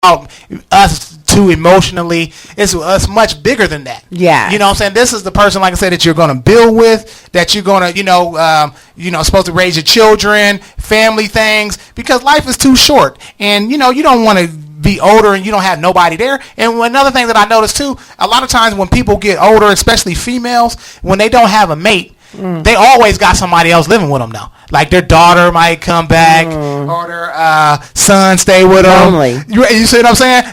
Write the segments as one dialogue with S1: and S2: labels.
S1: us too emotionally. It's much bigger than that.
S2: Yeah.
S1: You know what I'm saying? This is the person, like I said, that you're going to build with, that you're going to, supposed to raise your children, family things, because life is too short. And, you don't want to be older and you don't have nobody there. And another thing that I noticed too, a lot of times when people get older, especially females, when they don't have a mate, they always got somebody else living with them now. Like their daughter might come back, or their son stay with them.
S2: Lonely.
S1: You see what I'm saying?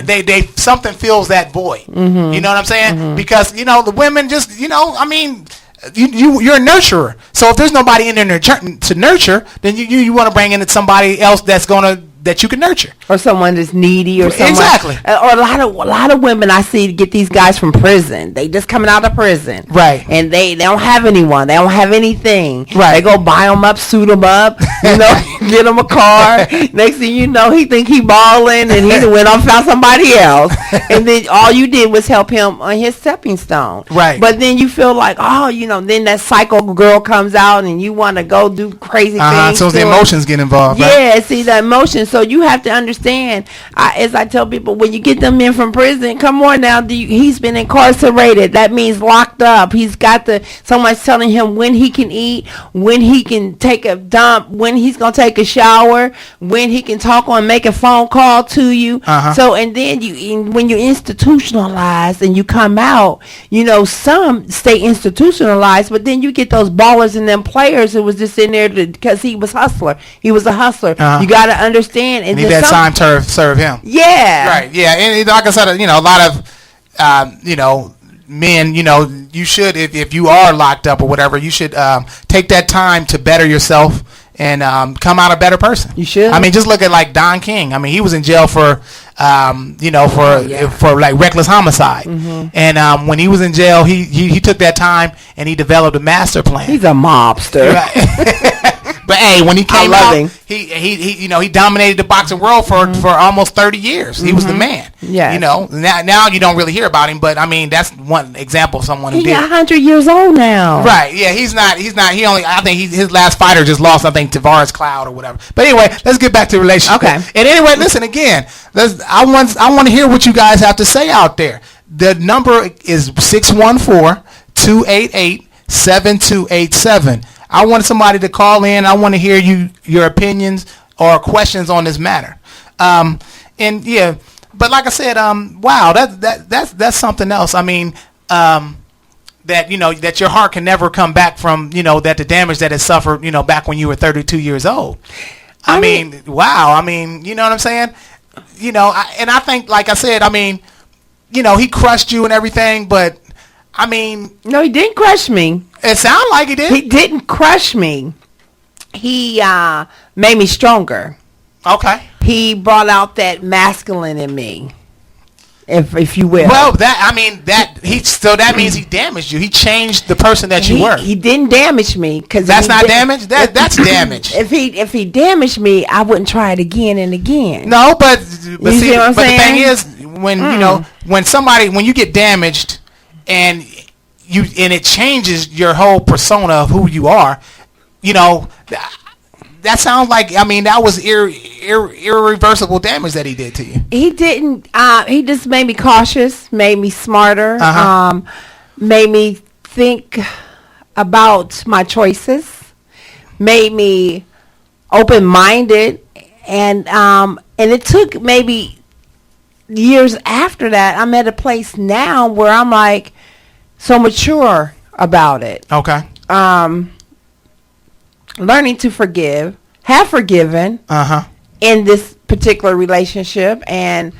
S2: They
S1: something fills that void. Mm-hmm. You know what I'm saying? Mm-hmm. Because the women just you're a nurturer. So if there's nobody in there to nurture, then you want to bring in somebody else that you can nurture,
S2: or someone that's needy, or someone,
S1: exactly.
S2: Or a lot of women I see get these guys from prison. They just coming out of prison,
S1: right?
S2: And they don't have anyone. They don't have anything.
S1: Right.
S2: They go buy them up, suit them up, get them a car. Next thing you know, he think he balling, and he went off and found somebody else. And then all you did was help him on his stepping stone.
S1: Right.
S2: But then you feel like, then that psycho girl comes out, and you want to go do crazy things.
S1: So the emotions get involved.
S2: Yeah,
S1: right?
S2: See the emotions. So you have to understand, as I tell people, when you get them in from prison, come on now, he's been incarcerated. That means locked up. He's got someone's telling him when he can eat, when he can take a dump, when he's going to take a shower, when he can talk on, make a phone call to you.
S1: Uh-huh.
S2: So, and then when you're institutionalized and you come out, some stay institutionalized, but then you get those ballers and them players who was just in there because he was hustler. He was a hustler. Uh-huh. You got to understand. And
S1: need that time to serve him.
S2: Yeah.
S1: Right. Yeah. And like I said, a lot of, men, you should, if you are locked up or whatever, you should take that time to better yourself and come out a better person.
S2: You should.
S1: I mean, just look at like Don King. I mean, he was in jail for, for like reckless homicide. Mm-hmm. And when he was in jail, he took that time and he developed a master plan.
S2: He's a mobster.
S1: Right. But hey, when he came out, he dominated the boxing world for almost 30 years. Mm-hmm. He was the man.
S2: Yeah.
S1: Now you don't really hear about him, but I mean that's one example of someone who did.
S2: He's 100 years old now.
S1: Right. Yeah. He's not. He only. I think his last fighter just lost. I think Tavares Cloud or whatever. But anyway, let's get back to relationship.
S2: Okay.
S1: And anyway, listen again. I want to hear what you guys have to say out there. The number is 614-288-7287. I want somebody to call in. I want to hear your opinions or questions on this matter. But like I said, wow, that's something else. I mean, that your heart can never come back from, that the damage that it suffered, back when you were 32 years old. I mean, wow. I mean, you know what I'm saying? And I think, like I said, I mean, he crushed you and everything, but I mean,
S2: no, he didn't crush me.
S1: It sounded like he did.
S2: He didn't crush me. He made me stronger.
S1: Okay.
S2: He brought out that masculine in me, if you will.
S1: Well, that means he damaged you. He changed the person that you were.
S2: He didn't damage me because
S1: that's not damage. That's damage.
S2: If he damaged me, I wouldn't try it again and again.
S1: No, but
S2: see what I'm saying?
S1: The thing is, when you get damaged, and it changes your whole persona of who you are, that sounds like, I mean, that was irreversible damage that he did to you.
S2: He didn't. He just made me cautious, made me smarter,
S1: uh-huh.
S2: Made me think about my choices, made me open-minded, and it took maybe years after that. I'm at a place now where I'm like so mature about it.
S1: Okay.
S2: Learning to forgive, have forgiven in this particular relationship, and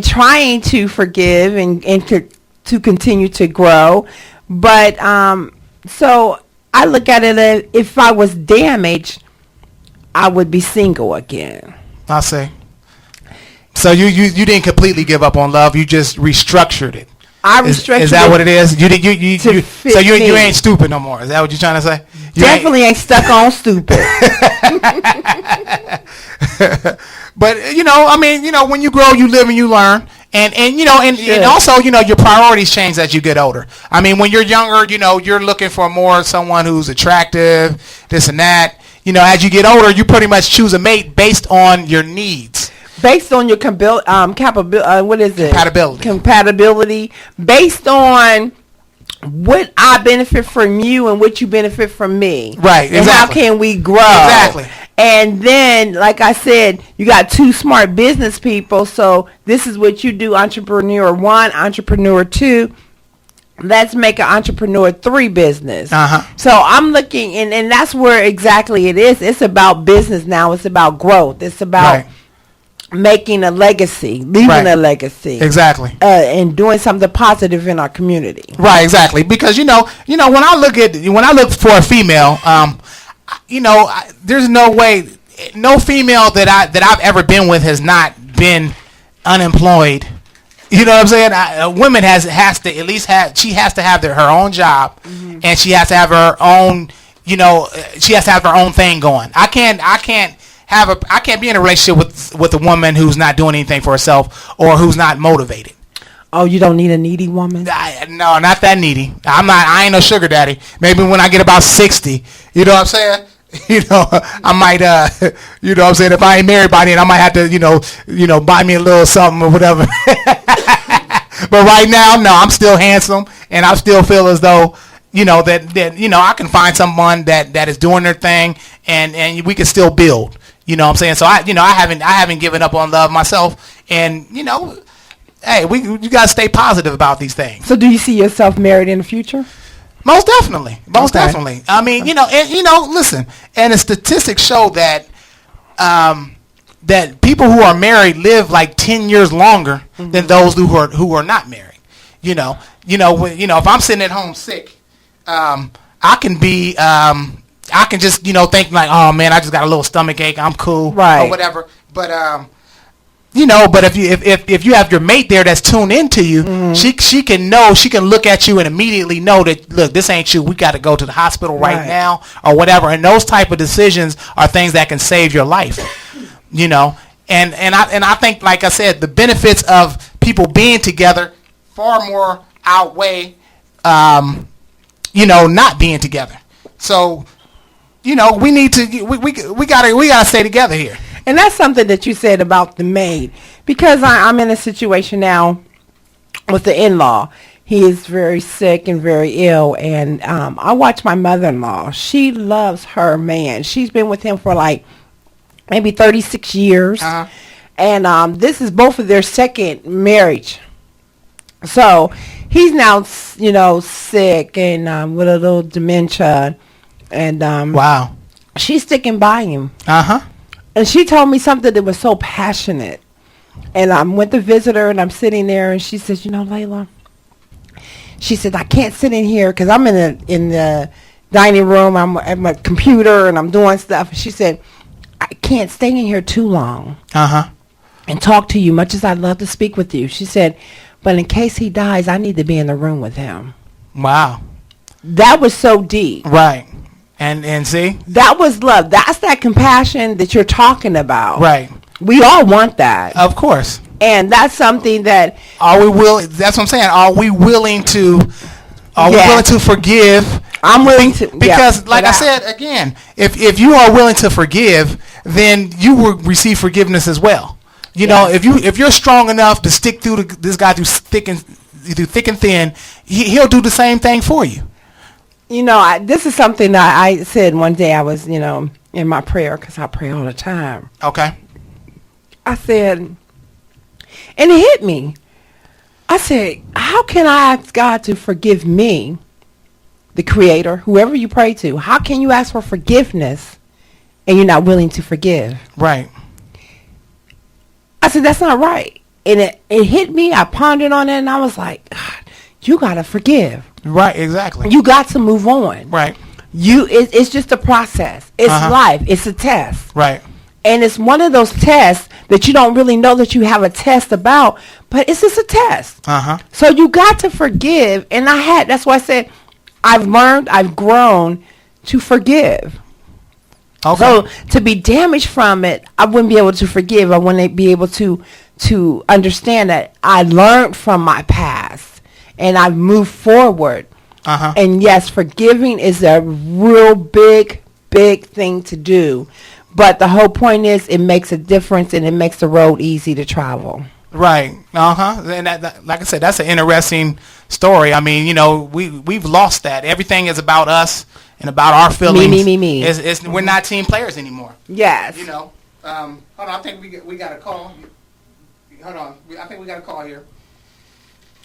S2: trying to forgive and to continue to grow. But so I look at it as if I was damaged, I would be single again.
S1: I see. So you didn't completely give up on love. You just restructured it.
S2: I restructured.
S1: Is that what it is? So you ain't stupid no more. Is that what you're trying to say?
S2: Definitely ain't stuck on stupid.
S1: But I mean, when you grow, you live and you learn, and also your priorities change as you get older. I mean, when you're younger, you're looking for someone who's attractive, this and that. As you get older, you pretty much choose a mate based on your needs.
S2: based on your what is it? Compatibility. Based on what I benefit from you and what you benefit from me.
S1: Right, exactly.
S2: And how can we grow?
S1: Exactly.
S2: And then, like I said, you got two smart business people. So this is what you do, entrepreneur 1, entrepreneur 2. Let's make an entrepreneur 3 business. So I'm looking, and that's where exactly it is. It's about business now. It's about growth. It's about making a legacy, leaving a legacy.
S1: Exactly.
S2: And doing something positive in our community.
S1: Right, exactly. Because when I look for a female, there's no way, no female that I've ever been with has not been unemployed. You know what I'm saying? A woman has to at least have her own job, and she has to have her own, she has to have her own thing going. I can't be in a relationship with a woman who's not doing anything for herself or who's not motivated.
S2: Oh, you don't need a needy woman?
S1: No, not that needy. I ain't no sugar daddy. Maybe when I get about 60, you know what I'm saying? I might, you know what I'm saying? If I ain't married by then, I might have to, buy me a little something or whatever. But right now, no, I'm still handsome, and I still feel as though, that I can find someone that is doing their thing, and we can still build. You know what I'm saying? So I haven't given up on love myself, and hey, you gotta stay positive about these things.
S2: So do you see yourself married in the future?
S1: Most definitely. Definitely. I mean, listen, and the statistics show that that people who are married live like 10 years longer than those who are not married. If I'm sitting at home sick, I can just think like, oh man, I just got a little stomach ache, I'm cool, or whatever. But but if you have your mate there that's tuned into you, she can look at you and immediately know that, look, this ain't you. We got to go to the hospital right now or whatever. And those type of decisions are things that can save your life. And I think, like I said, the benefits of people being together far more outweigh not being together. So we need to we gotta stay together here.
S2: And that's something that you said about the maid, because I'm in a situation now with the in-law. He is very sick and very ill, and I watch my mother-in-law. She loves her man. She's been with him for like maybe 36 years, and this is both of their second marriage. So he's now sick and with a little dementia, and
S1: wow,
S2: she's sticking by him. And she told me something that was so passionate. And I went to visit her, and I'm sitting there, and she says, Layla, she said, I can't sit in here because I'm in the dining room. I'm at my computer, and I'm doing stuff. And she said, I can't stay in here too long and talk to you, much as I'd love to speak with you. She said, but in case he dies, I need to be in the room with him.
S1: Wow.
S2: That was so deep.
S1: Right. And see? That
S2: was love. That's that compassion that you're talking about.
S1: Right.
S2: We all want that.
S1: Of course.
S2: And that's something that...
S1: That's what I'm saying. Are we willing to... we willing to forgive?
S2: I'm willing to...
S1: Because, like I said, again, if you are willing to forgive, then you will receive forgiveness as well. If you're strong enough to stick through this guy through thick and thin, he'll do the same thing for you.
S2: This is something that I said one day. I was, in my prayer, because I pray all the time.
S1: Okay.
S2: I said, and it hit me. I said, how can I ask God to forgive me, the Creator, whoever you pray to? How can you ask for forgiveness and you're not willing to forgive?
S1: Right.
S2: I said, that's not right. And it hit me. I pondered on it, and I was like, God, you got to forgive.
S1: Right, exactly.
S2: You got to move on.
S1: Right.
S2: It's just a process. It's life. It's a test.
S1: Right.
S2: And it's one of those tests that you don't really know that you have a test about, but it's just a test. So you got to forgive. And that's why I said, I've grown to forgive. Okay. So to be damaged from it, I wouldn't be able to forgive. I wouldn't be able to understand that I learned from my past. And I've moved forward. And yes, forgiving is a real big thing to do. But the whole point is it makes a difference and it makes the road easy to travel.
S1: Right. And that, like I said, that's an interesting story. I mean, we've lost that. Everything is about us and about our feelings.
S2: Me.
S1: We're not team players anymore.
S2: Yes.
S1: Hold on. I think we got a call. Hold on. I think we got a call here.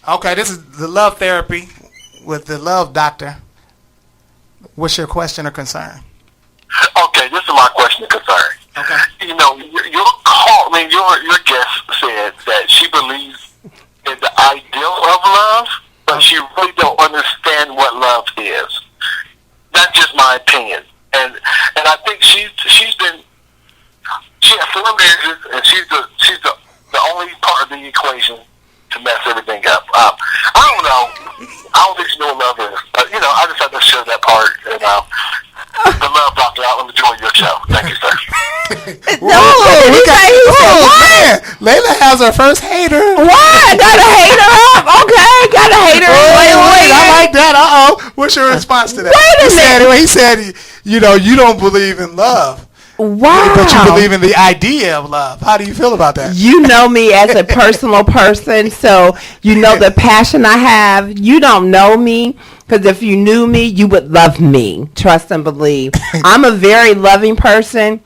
S1: Okay, this is the Love Therapy with the Love Doctor. What's your question or concern?
S3: Okay, this is my question and concern.
S1: Okay.
S3: Your guest said that she believes in the ideal of love, but she really don't understand what love is. That's just my opinion, and I think she has 4 marriages, and she's the only part of the equation to mess everything up. I don't know. I don't think she know what love is, but I just had to share that part. And the Love Doctor, I'm enjoying your show. Thank you, sir.
S1: Man, Layla has her first hater.
S2: What? Got a hater up? Okay, got a hater.
S1: Wait, I like that. What's your response to that? He said, you don't believe in love.
S2: Wow.
S1: But you believe in the idea of love. How do you feel about that?
S2: You know me as a personal person, so you know the passion I have. You don't know me, because if you knew me, you would love me. Trust and believe. I'm a very loving person.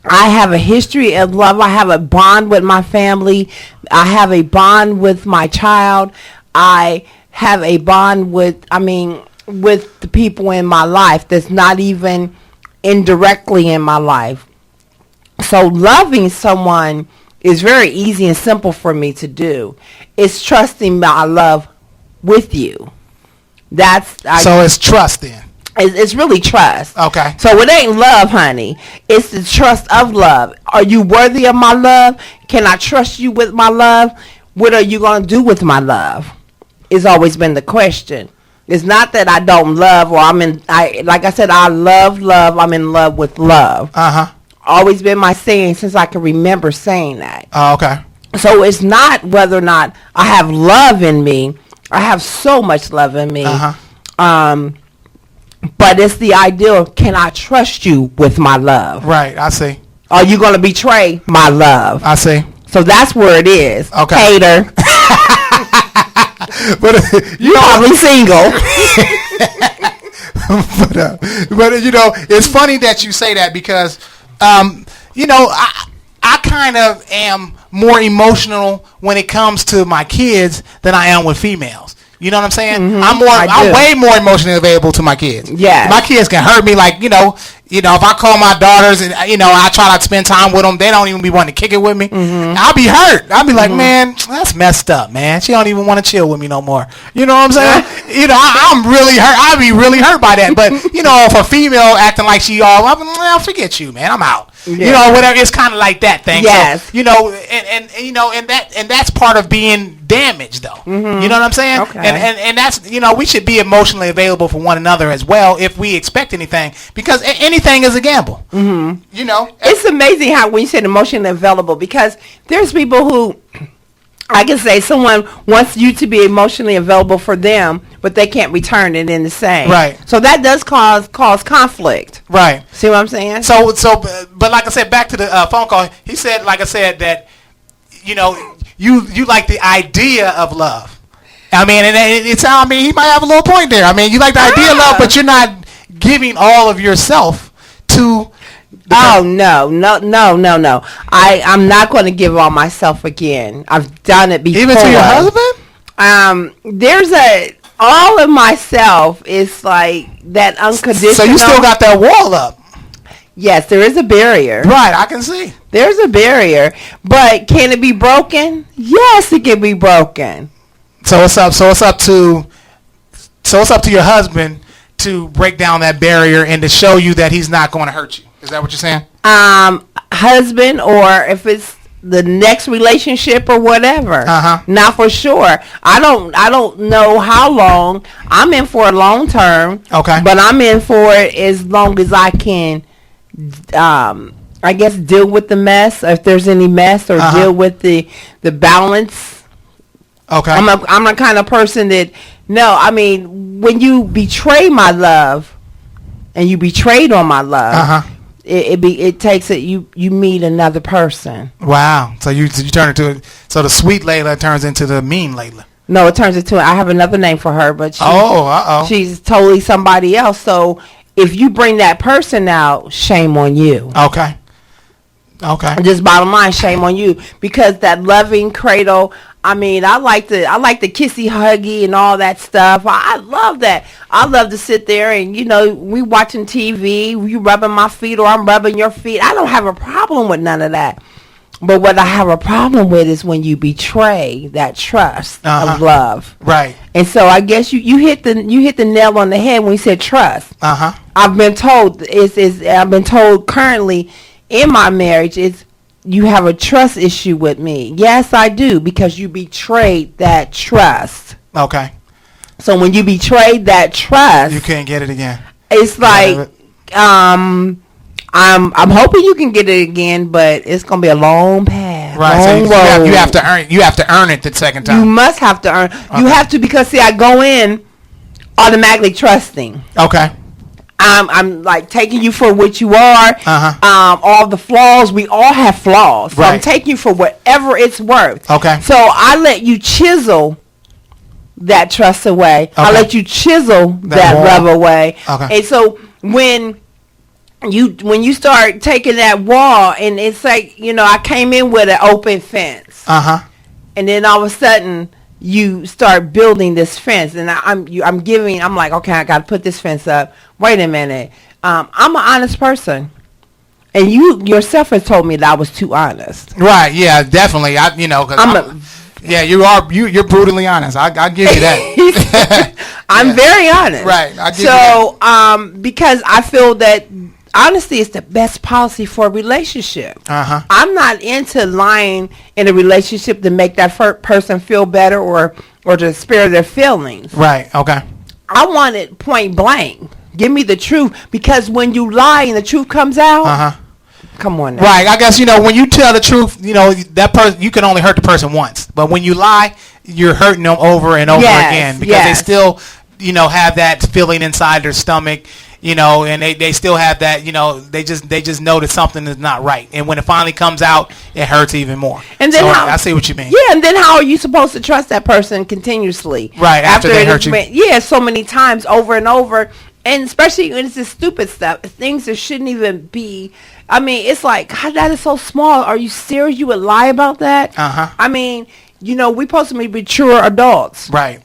S2: I have a history of love. I have a bond with my family. I have a bond with my child. I have a bond with the people in my life that's not even indirectly in my life. So loving someone is very easy and simple for me to do. It's trusting my love with you. So it's trust then. It's really trust.
S1: Okay.
S2: So it ain't love, honey. It's the trust of love. Are you worthy of my love? Can I trust you with my love? What are you going to do with my love? It's always been the question. It's not that I don't love, or like I said, I love. I'm in love with love. Always been my saying since I can remember saying that.
S1: Oh, okay.
S2: So it's not whether or not I have love in me. I have so much love in me. But it's the ideal. Can I trust you with my love?
S1: Right. I see.
S2: Are you going to betray my love?
S1: I see.
S2: So that's where it is.
S1: Okay.
S2: Hater.
S1: But
S2: you're probably single.
S1: but it's funny that you say that because I kind of am more emotional when it comes to my kids than I am with females. You know what I'm saying?
S2: Mm-hmm.
S1: I'm way more emotionally available to my kids.
S2: Yeah.
S1: My kids can hurt me like, if I call my daughters and, I try to spend time with them, they don't even be wanting to kick it with me.
S2: Mm-hmm.
S1: I'll be hurt. I'll be like, man, that's messed up, man. She don't even want to chill with me no more. You know what I'm saying? I'm really hurt. I'll be really hurt by that. But, if a female acting like she I'll forget you, man. I'm out. Yeah. Whatever. It's kind of like that thing.
S2: Yes.
S1: So, and that's part of being damaged, though.
S2: Mm-hmm.
S1: You know what I'm saying?
S2: Okay.
S1: And that's, we should be emotionally available for one another as well if we expect anything, because anything is a gamble.
S2: Mm-hmm.
S1: It's
S2: amazing how when you said emotionally available, because there's people who, I can say someone wants you to be emotionally available for them, but they can't return it in the same.
S1: Right.
S2: So that does cause conflict.
S1: Right.
S2: See what I'm saying?
S1: So, but like I said, back to the phone call, he said, like I said, that, you like the idea of love. I mean, and he might have a little point there. I mean, you like the idea of love, but you're not giving all of yourself to.
S2: No. I'm not going to give all myself again. I've done it before.
S1: Even to your husband?
S2: All of myself is like that unconditional.
S1: So you still got that wall up.
S2: Yes, there is a barrier.
S1: Right, I can see.
S2: There's a barrier, but can it be broken? Yes, it can be broken.
S1: So it's up to your husband to break down that barrier and to show you that he's not going to hurt you. Is that what you're saying?
S2: Husband, or if it's the next relationship or whatever. Now for sure. I don't know how long. I'm in for a long term.
S1: Okay.
S2: But I'm in for it as long as I can I guess deal with the mess, if there's any mess, or deal with the balance.
S1: Okay.
S2: I'm the kind of person that, when you betray my love and you betrayed on my love, it takes it. You meet another person.
S1: Wow. So you turn into so the sweet Layla turns into the mean Layla.
S2: No, it turns into. I have another name for her, but she's totally somebody else. So if you bring that person out, shame on you.
S1: Okay.
S2: Just bottom line, shame on you, because that loving cradle. I mean, I like the kissy huggy and all that stuff. I love that. I love to sit there and, we watching TV, you rubbing my feet or I'm rubbing your feet. I don't have a problem with none of that. But what I have a problem with is when you betray that trust of love.
S1: Right.
S2: And so I guess you hit the nail on the head when you said trust. I've been told currently in my marriage is you have a trust issue with me. Yes, I do, because you betrayed that trust.
S1: Okay.
S2: So when you betrayed that trust,
S1: you can't get it again.
S2: It's like I'm hoping you can get it again, but it's gonna be a long path.
S1: Right. So you have to earn. You have to earn it the second time.
S2: You must have to earn. Okay. You have to, because see, I go in automatically trusting.
S1: Okay.
S2: I'm like taking you for what you are. All the flaws, we all have flaws. So I'm taking you for whatever it's worth.
S1: Okay.
S2: So I let you chisel that trust away. Okay. I let you chisel that love away.
S1: Okay.
S2: And so when you start taking that wall, and it's like, I came in with an open fence. And then all of a sudden you start building this fence, and I'm like, okay, I got to put this fence up. Wait a minute. I'm an honest person, and you yourself has told me that I was too honest.
S1: Right? Yeah, definitely. You're brutally honest. I give you that.
S2: I'm very honest.
S1: Right.
S2: Because I feel that honesty is the best policy for a relationship. I'm not into lying in a relationship to make that person feel better or to spare their feelings.
S1: Right. Okay.
S2: I want it point blank. Give me the truth, because when you lie and the truth comes out, come on now.
S1: Right. I guess, when you tell the truth, that person, you can only hurt the person once. But when you lie, you're hurting them over and over again, because they still, have that feeling inside their stomach. And they still have that, they just know that something is not right. And when it finally comes out, it hurts even more. And then I see what you mean.
S2: Yeah, and then how are you supposed to trust that person continuously?
S1: Right, after they hurt you.
S2: Yeah, so many times over and over. And especially when it's this stupid stuff, things that shouldn't even be. I mean, it's like, God, that is so small. Are you serious? You would lie about that? I mean, we're supposed to be mature adults.
S1: Right.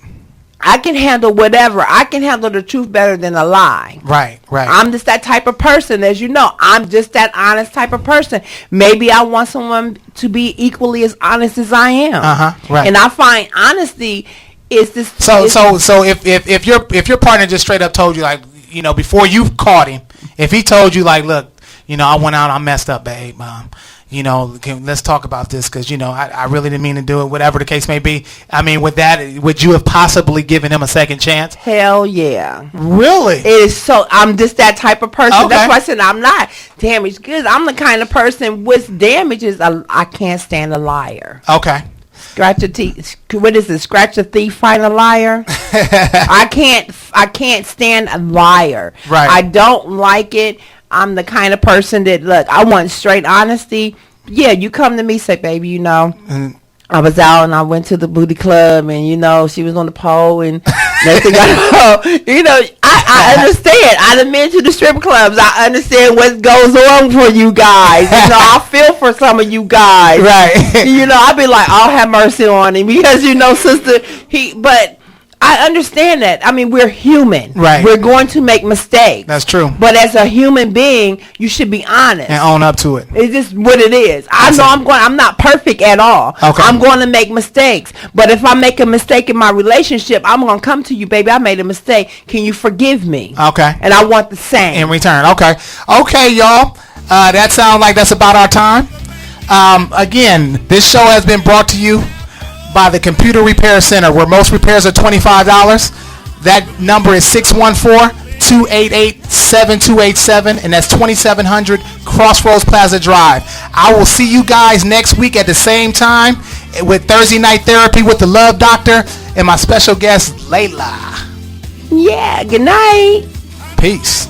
S2: I can handle whatever. I can handle the truth better than a lie.
S1: Right.
S2: I'm just that type of person, as you know. I'm just that honest type of person. Maybe I want someone to be equally as honest as I am.
S1: Right.
S2: And I find honesty is this.
S1: So if your partner just straight up told you, like, before you caught him, if he told you, like, look, I went out, I messed up, babe. Let's talk about this, because I really didn't mean to do it, whatever the case may be. I mean, would you have possibly given him a second chance?
S2: Hell yeah.
S1: Really?
S2: It is so. I'm just that type of person. Okay. That's why I said I'm not damaged goods. I'm the kind of person with damages. I can't stand a liar.
S1: Okay.
S2: Scratch a thief. What is it? Scratch a thief, find a liar. I can't stand a liar.
S1: Right.
S2: I don't like it. I'm the kind of person that, look, I want straight honesty. Yeah, you come to me, say, baby, I was out and I went to the booty club, and, she was on the pole, and next thing I know, I understand. I done been to the strip clubs. I understand what goes on for you guys. I feel for some of you guys.
S1: Right.
S2: I'll be like, I'll have mercy on him, because, sister, but I understand that. I mean, we're human.
S1: Right.
S2: We're going to make mistakes.
S1: That's true.
S2: But as a human being, you should be honest
S1: and own up to it.
S2: It's just what it is. I'm not perfect at all.
S1: Okay.
S2: I'm going to make mistakes. But if I make a mistake in my relationship, I'm going to come to you, baby. I made a mistake. Can you forgive me?
S1: Okay.
S2: And I want the same
S1: in return. Okay. Okay, y'all. That sounds like that's about our time. Again, this show has been brought to you by the Computer Repair Center, where most repairs are $25. That number is 614-288-7287, and that's 2700 Crossroads Plaza Drive. I will see you guys next week at the same time with Thursday Night Therapy with the Love Doctor and my special guest, Layla.
S2: Yeah, good night.
S1: Peace.